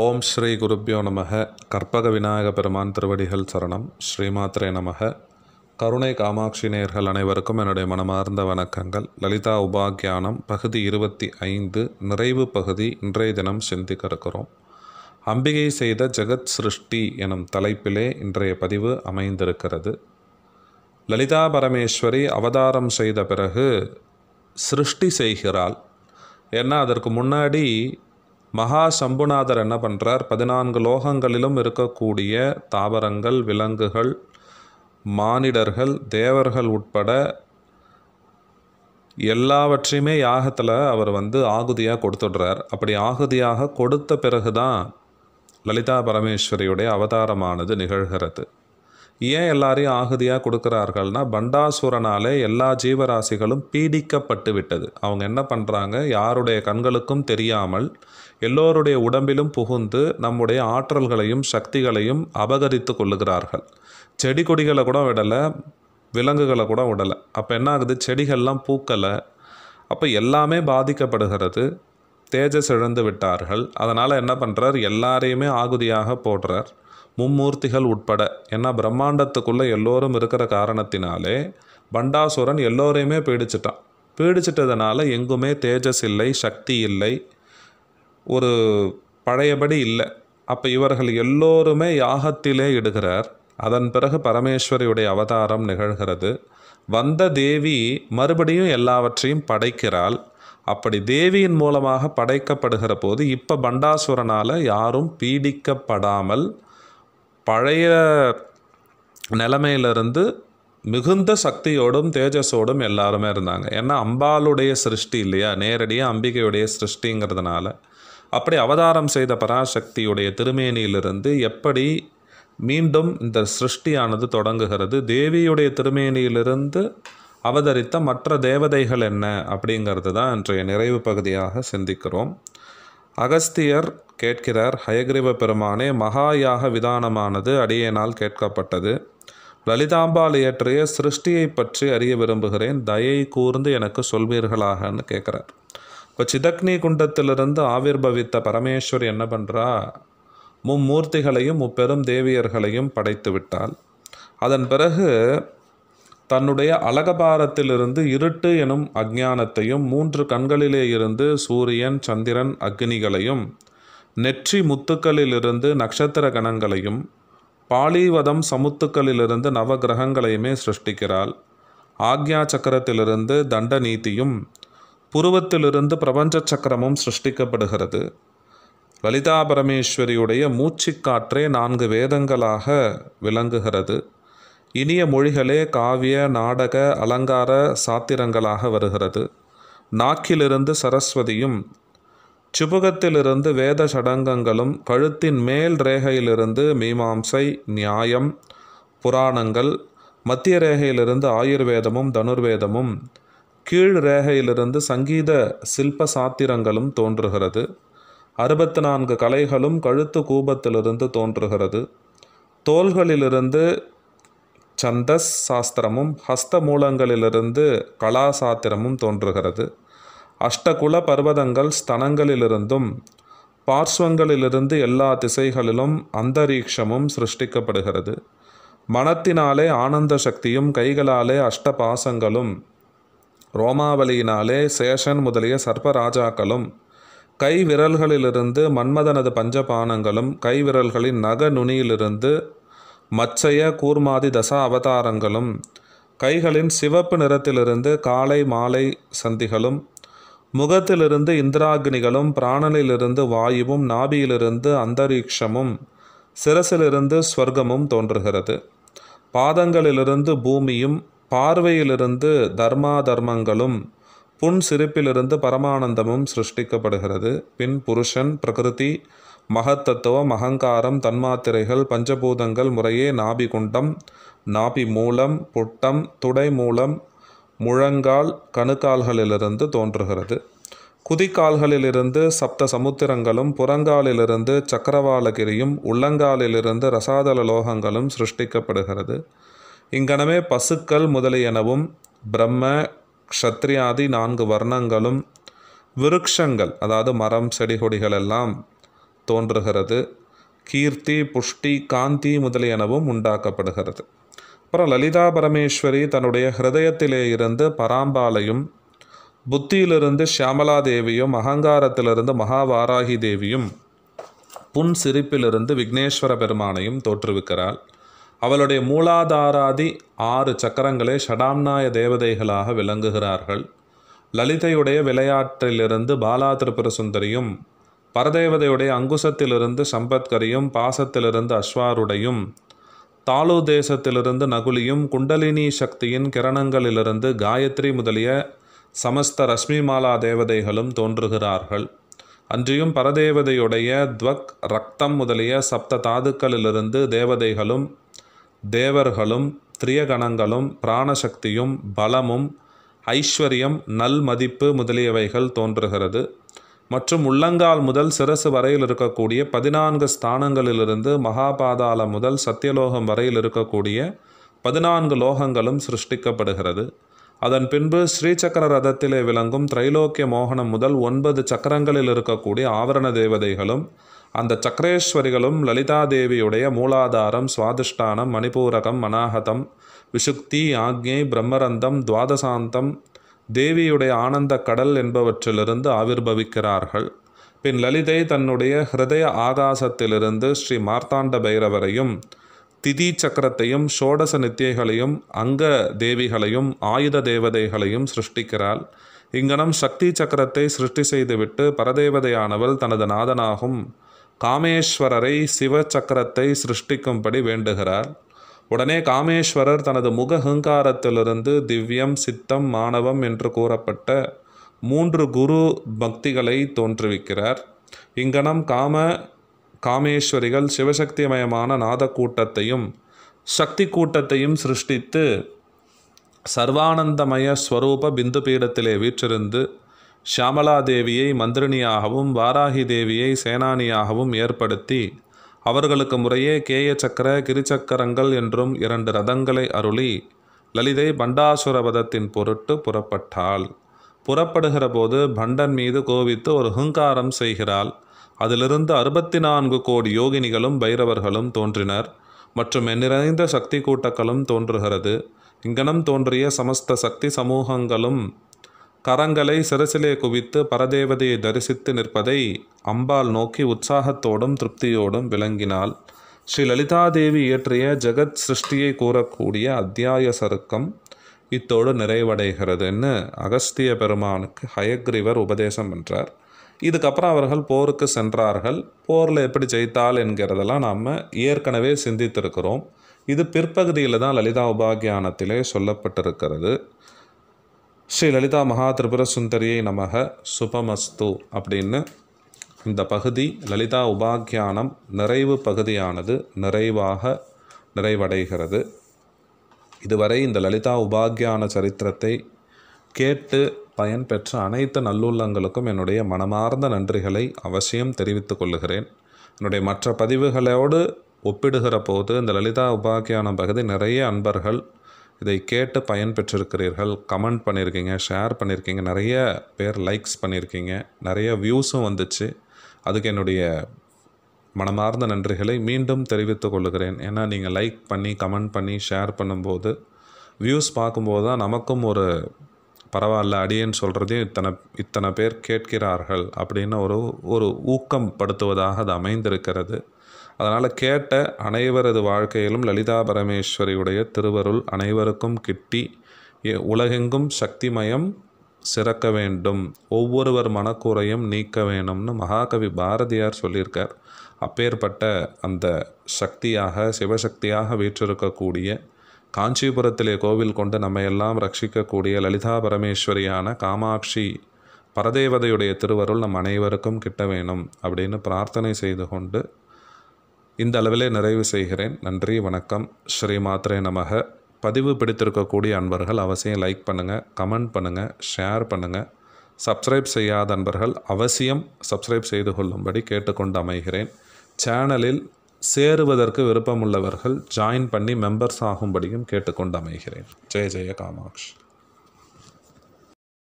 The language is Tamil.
ஓம் ஸ்ரீ குருப்யோ நமக. கற்பக விநாயக பெருமான் திருவடிகள் சரணம். ஸ்ரீமாத்ரே நமக. கருணை காமாட்சி நேயர்கள் அனைவருக்கும் என்னுடைய மனமார்ந்த வணக்கங்கள். லலிதா உபாக்கியானம் பகுதி 25 நிறைவு பகுதி இன்றைய தினம் சிந்திக்க இருக்கிறோம். அம்பிகை செய்த ஜெகத் சிருஷ்டி எனும் தலைப்பிலே இன்றைய பதிவு அமைந்திருக்கிறது. லலிதா பரமேஸ்வரி அவதாரம் செய்த பிறகு சிருஷ்டி செய்கிறாள். ஏன்னா அதற்கு முன்னாடி மகா சம்புநாதர் என்ன பண்ணுறார், 14 லோகங்களிலும் இருக்கக்கூடிய தாவரங்கள், விலங்குகள், மானிடர்கள், தேவர்கள் உட்பட எல்லாவற்றையுமே யாகத்தில் அவர் ஆகுதியாக கொடுத்துடுறார். அப்படி ஆகுதியாக கொடுத்த பிறகு தான் லலிதா பரமேஸ்வரியுடைய அவதாரமானது நிகழ்கிறது. ஏன் எல்லாரையும் ஆகுதியாக கொடுக்குறார்கள்னா, பண்டாசுரனாலே எல்லா ஜீவராசிகளும் பீடிக்கப்பட்டு விட்டது. அவங்க என்ன பண்ணுறாங்க, யாருடைய கண்களுக்கும் தெரியாமல் எல்லோருடைய உடம்பிலும் புகுந்து நம்முடைய ஆற்றல்களையும் சக்திகளையும் அபகரித்து கொள்ளுகிறார்கள். செடி கொடிகளை கூட விடலை, விலங்குகளை கூட விடலை. அப்போ என்ன ஆகுது, செடிகள்லாம் பூக்கலை. அப்போ எல்லாமே பாதிக்கப்படுகிறது. தேஜஸ் இழந்து விட்டார்கள். அதனால் என்ன பண்ணுறார், எல்லாரையுமே ஆகுதியாக போடுறார், மும்மூர்த்திகள் உட்பட. ஏன்னா பிரம்மாண்டத்துக்குள்ளே எல்லோரும் இருக்கிற காரணத்தினாலே பண்டாசுரன் எல்லோரையுமே பீடிச்சிட்டதுனால எங்குமே தேஜஸ் இல்லை, சக்தி இல்லை, ஒரு பழையபடி இல்லை. அப்போ இவர்கள் எல்லோருமே யாகத்திலே இடுகிறார். அதன் பிறகு பரமேஸ்வரியுடைய அவதாரம் நிகழ்கிறது. வந்த தேவி மறுபடியும் எல்லாவற்றையும் படைக்கிறாள். அப்படி தேவியின் மூலமாக படைக்கப்படுகிற போது இப்போ பண்டாசுரனால் யாரும் பீடிக்கப்படாமல் பழைய நிலைமையிலிருந்து மிகுந்த சக்தியோடும் தேஜஸோடும் எல்லாருமே இருந்தாங்க. ஏன்னா அம்பாளுடைய சிருஷ்டி இல்லையா, நேரடியாக அம்பிகையுடைய சிருஷ்டிங்கிறதுனால. அப்படி அவதாரம் செய்த பராசக்தியுடைய திருமேனியிலிருந்து எப்படி மீண்டும் இந்த சிருஷ்டியானது தொடங்குகிறது, தேவியுடைய திருமேனியிலிருந்து அவதரித்த மற்ற தேவதைகள் என்ன அப்படிங்கிறது தான் இன்றைய நிறைவு பகுதியாக சிந்திக்கிறோம். அகஸ்தியர் கேட்கிறார், ஹயக்ரீவ பெருமானே, மகாயாக விதானமானது அடியேனால் கேட்கப்பட்டது. லலிதாம்பாள் இயற்றிய சிருஷ்டியை பற்றி அறிய விரும்புகிறேன், தயை கூர்ந்து எனக்கு சொல்வீர்களாகன்னு கேட்குறார். இப்போ சிதக்னி குண்டத்திலிருந்து ஆவிர்பவித்த பரமேஸ்வரி என்ன பண்ணுறா, மும்மூர்த்திகளையும் முப்பெரும் தேவியர்களையும் படைத்து விட்டாள். அதன் பிறகு தன்னுடைய அலகபாரத்திலிருந்து இருட்டு எனும் அஞ்ஞானத்தையும், 3 கண்களிலே இருந்து சூரியன், சந்திரன், அக்னிகளையும், நெற்றி முத்துக்களிலிருந்து நட்சத்திர கணங்களையும், பாலிவதம் சமுத்துக்களிலிருந்து நவகிரகங்களையுமே சிருஷ்டிக்கிறாள். ஆக்ஞா சக்கரத்திலிருந்து தண்ட நீதியும், புருவத்திலிருந்து பிரபஞ்ச சக்கரமும் சிருஷ்டிக்கப்படுகிறது. லலிதா பரமேஸ்வரியுடைய மூச்சுக்காற்றே 4 வேதங்களாக விளங்குகிறது. இனிய மொழிகளே காவிய, நாடக, அலங்கார சாத்திரங்களாக வருகிறது. நாக்கிலிருந்து சரஸ்வதியும், சுபகத்திலிருந்து வேத சடங்கங்களும், கழுத்தின் மேல் ரேகையிலிருந்து மீமாம்சை, நியாயம், புராணங்கள், மத்திய ரேகையிலிருந்து ஆயுர்வேதமும் தனுர்வேதமும், கீழ் ரேகையிலிருந்து சங்கீத சில்ப சாத்திரங்களும் தோன்றுகிறது. 64 கலைகளும் கழுத்து கூபத்திலிருந்து தோன்றுகிறது. தோள்களிலிருந்து சந்தஸ் சாஸ்திரமும், ஹஸ்த மூலங்களிலிருந்து கலாசாத்திரமும் தோன்றுகிறது. அஷ்டகுல பர்வதங்கள் ஸ்தனங்களிலிருந்தும், பார்ஸ்வங்களிலிருந்து எல்லா திசைகளிலும் அந்தரீக்ஷமும் சிருஷ்டிக்கப்படுகிறது. மனத்தினாலே ஆனந்த சக்தியும், கைகளாலே அஷ்டபாசங்களும், ரோமாவலியினாலே சேஷன் முதலிய சர்ப்பராஜாக்களும், கை விரல்களிலிருந்து மன்மதனது பஞ்சபானங்களும், கைவிரல்களின் நக நுனியிலிருந்து மச்சய கூர்மாதி தசா அவதாரங்களும், கைகளின் சிவப்பு நிறத்திலிருந்து காலை மாலை சந்திகளும், முகத்திலிருந்து இந்திராக்னிகளும், பிராணனிலிருந்து வாயுவும், நாபியிலிருந்து அந்தரீக்ஷமும், சிரசிலிருந்து ஸ்வர்க்கமும் தோன்றுகிறது. பாதங்களிலிருந்து பூமியும், பார்வையிலிருந்து தர்மாதர்மங்களும், புன் சிரிப்பிலிருந்து பரமானந்தமும் சிருஷ்டிக்கப்படுகிறது. பின் புருஷன், பிரகிருதி, மகத்தத்துவம், அகங்காரம், தன்மாத்திரைகள், பஞ்சபூதங்கள் முறையே நாபிகுண்டம், நாபி மூலம், புட்டம், துடை மூலம், முழங்கால், கணுக்கால்களிலிருந்து தோன்றுகிறது. குதிக்கால்களிலிருந்து சப்த சமுத்திரங்களும், புறங்காலிலிருந்து சக்கரவாலகிரியும், உள்ளங்காலிலிருந்து ரசாதல லோகங்களும் சிருஷ்டிக்கப்படுகிறது. இங்கனமே பசுக்கள் முதலியனவும், பிரம்ம க்ஷத்ரியாதி 4 வர்ணங்களும், விருட்சங்கள் அதாவது மரம் செடி கொடிகள் எல்லாம் தோன்றுகிறது. கீர்த்தி, புஷ்டி, காந்தி முதலியனவும் உண்டாக்கப்படுகிறது. அப்புறம் லலிதா பரமேஸ்வரி தன்னுடைய ஹிருதயத்திலே இருந்து பராம்பாலையும், புத்தியிலிருந்து ஷியாமலா தேவியும், அகங்காரத்திலிருந்து மகாவாராகி தேவியும், புன் சிரிப்பிலிருந்து விக்னேஸ்வர பெருமானையும் தோற்றுவிக்கிறாள். அவளுடைய மூலாதாராதி 6 சக்கரங்களே ஷடாம்நாய தேவதைகளாக விளங்குகிறார்கள். லலிதையுடைய விளையாட்டிலிருந்து பாலா திரிபுர சுந்தரியும், பரதேவதையுடைய அங்குசத்திலிருந்து சம்பத்கரியும், பாசத்திலிருந்து அஸ்வாருடையும், தாலு தேசத்திலிருந்து நகுலியும், குண்டலினி சக்தியின் கிரணங்களிலிருந்து காயத்ரி முதலிய சமஸ்த ரஷ்மிமாலா தேவதைகளும் தோன்றுகிறார்கள். அன்றியும் பரதேவதையுடைய துவக், ரக்தம் முதலிய சப்த தாதுக்களிலிருந்து தேவதைகளும், தேவர்களும், திரியகணங்களும், பிராணசக்தியும், பலமும், ஐஸ்வர்யம், நல் மதிப்பு முதலியவைகள் தோன்றுகிறது. மற்றும் உள்ளங்கால் முதல் சிரசு வரையில் இருக்கக்கூடிய 14 ஸ்தானங்களிலிருந்து மகாபாதாளம் முதல் சத்தியலோகம் வரையில் இருக்கக்கூடிய 14 லோகங்களும் சிருஷ்டிக்கப்படுகிறது. அதன் பின்பு ஸ்ரீசக்கர ரதத்திலே விளங்கும் திரைலோக்கிய மோகனம் முதல் 9 சக்கரங்களில் இருக்கக்கூடிய ஆவரண தேவதைகளும், அந்த சக்கரேஸ்வரிகளும் லலிதா தேவியுடைய மூலாதாரம், சுவாதிஷ்டானம், மணிபூரகம், மனாகதம், விஷுக்தி, ஆக்ஞை, பிரம்மரந்தம், துவாதசாந்தம், தேவியுடைய ஆனந்த கடல் என்பவற்றிலிருந்து ஆவிர்பவிக்கிறார்கள். பின் லலிதை தன்னுடைய ஹிருதய ஆகாசத்திலிருந்து ஸ்ரீ மார்த்தாண்ட பைரவரையும், திதி சக்கரத்தையும், ஷோடச நித்தியைகளையும், அங்க தேவிகளையும், ஆயுத தேவதைகளையும் சிருஷ்டிக்கிறாள். இங்கனம் சக்தி சக்கரத்தை சிருஷ்டி செய்துவிட்டு பரதேவதையானவள் தனது நாதனாகும் காமேஸ்வரரை சிவ சக்கரத்தை சிருஷ்டிக்கும்படி வேண்டுகிறார். உடனே காமேஸ்வரர் தனது முக ஹங்காரத்திலிருந்து திவ்யம், சித்தம், மானவம் என்று கூறப்பட்ட 3 குரு பக்திகளை தோற்றுவிக்கிறார். இங்கனம் காமேஸ்வரிகள் சிவசக்திமயமான நாத கூட்டத்தையும் சக்தி கூட்டத்தையும் சிருஷ்டித்து சர்வானந்தமய ஸ்வரூப பிந்து பீடத்திலே வீற்றிருந்து ஷியாமலா தேவியை மந்திரினியாகவும், வாராகி தேவியை சேனானியாகவும் ஏற்படுத்தி அவர்களுக்கு முறையே கேய சக்கர, கிரிச்சக்கரங்கள் என்றும் 2 ரதங்களை அருளி லலிதை பண்டாசுரவதத்தின் பொருட்டு புறப்பட்டாள். புறப்படுகிற போது பண்டன் மீது கோபித்து ஒரு ஹுங்காரம் செய்கிறாள். அதிலிருந்து 64 கோடி யோகினிகளும் பைரவர்களும் தோன்றினர். மற்றும் எண்ணிறைந்த சக்தி கூட்டங்களும் தோன்றுகிறது. இங்கனம் தோன்றிய சமஸ்த சக்தி சமூகங்களும் கரங்களை சிரசிலே குவித்து பரதேவதையை தரிசித்து நிற்பதை அம்பாள் நோக்கி உற்சாகத்தோடும் திருப்தியோடும் விளங்கினாள். ஸ்ரீ லலிதாதேவி இயற்றிய ஜெகத் சிருஷ்டியை கூறக்கூடிய அத்தியாய சருக்கம் இத்தோடு நிறைவடைகிறதுன்னு அகஸ்திய பெருமானுக்கு ஹயக்ரீவர் உபதேசம் என்றார். இதுக்கப்புறம் அவர்கள் போருக்கு சென்றார்கள். போரில் எப்படி ஜெயித்தாள் என்கிறதெல்லாம் நாம் ஏற்கனவே சிந்தித்திருக்கிறோம். இது பிற்பகுதியில் தான் லலிதா உபாக்கியானத்திலே சொல்லப்பட்டிருக்கிறது. ஸ்ரீ லலிதா மகா திரிபுர சுந்தரியை நமக சுபமஸ்து அப்படின்னு இந்த பகுதி லலிதா உபாக்கியானம் நிறைவு பகுதியானது நிறைவடைகிறது. இதுவரை இந்த லலிதா உபாக்கியான சரித்திரத்தை கேட்டு பயன்பெற்ற அனைத்து நல்லுள்ளங்களுக்கும் என்னுடைய மனமார்ந்த நன்றிகளை அவசியம் தெரிவித்துக் கொள்ளுகிறேன். என்னுடைய மற்ற பதிவுகளோடு ஒப்பிடுகிற போது இந்த லலிதா உபாக்கியான பகுதி நிறைய அன்பர்கள் இதை கேட்டு பயன்பெற்றிருக்கிறீர்கள். கமெண்ட் பண்ணியிருக்கீங்க, ஷேர் பண்ணியிருக்கீங்க, நிறைய பேர் லைக்ஸ் பண்ணியிருக்கீங்க, நிறைய வியூஸும் வந்துச்சு. அதுக்கு என்னுடைய மனமார்ந்த நன்றிகளை மீண்டும் தெரிவித்துக் கொள்ளுகிறேன். ஏன்னா நீங்கள் லைக் பண்ணி கமெண்ட் பண்ணி ஷேர் பண்ணும்போது வியூஸ் பார்க்கும்போது தான் நமக்கும் ஒரு பரவாயில்ல அடியேன்னு சொல்கிறதையும் இத்தனை பேர் கேட்கிறார்கள் அப்படின்னு ஒரு ஊக்கம் படுத்துவதாக அது அமைந்திருக்கிறது. அதனால் கேட்ட அனைவரது வாழ்க்கையிலும் லலிதா பரமேஸ்வரியுடைய திருவருள் அனைவருக்கும் கிட்டி உலகெங்கும் சக்திமயம் சிறக்க வேண்டும், ஒவ்வொருவர் மனக்குறையும் நீக்க வேணும்னு மகாகவி பாரதியார் சொல்லியிருக்கார். அப்பேற்பட்ட அந்த சக்தியாக சிவசக்தியாக வீற்றிருக்கக்கூடிய காஞ்சிபுரத்திலே கோவில் கொண்டு நம்மையெல்லாம் ரட்சிக்கக்கூடிய லலிதா பரமேஸ்வரியான காமாட்சி பரதேவதையுடைய திருவருள் நம் அனைவருக்கும் கிட்ட வேணும் அப்படின்னு பிரார்த்தனை செய்து கொண்டு இந்த அளவிலே நிறைவு செய்கிறேன். நன்றி, வணக்கம். ஸ்ரீ மாத்ரே நமக. பதிவு பிடித்திருக்கக்கூடிய அன்பர்கள் அவசியம் லைக் பண்ணுங்கள், கமெண்ட் பண்ணுங்கள், ஷேர் பண்ணுங்கள். சப்ஸ்கிரைப் செய்யாத அன்பர்கள் அவசியம் சப்ஸ்கிரைப் செய்து கொள்ளும்படி கேட்டுக்கொண்டு அமைகிறேன். சேனலில் சேருவதற்கு விருப்பமுள்ளவர்கள் ஜாயின் பண்ணி மெம்பர்ஸ் ஆகும்படியும் கேட்டுக்கொண்டு அமைகிறேன். ஜெய ஜெய காமாட்சி.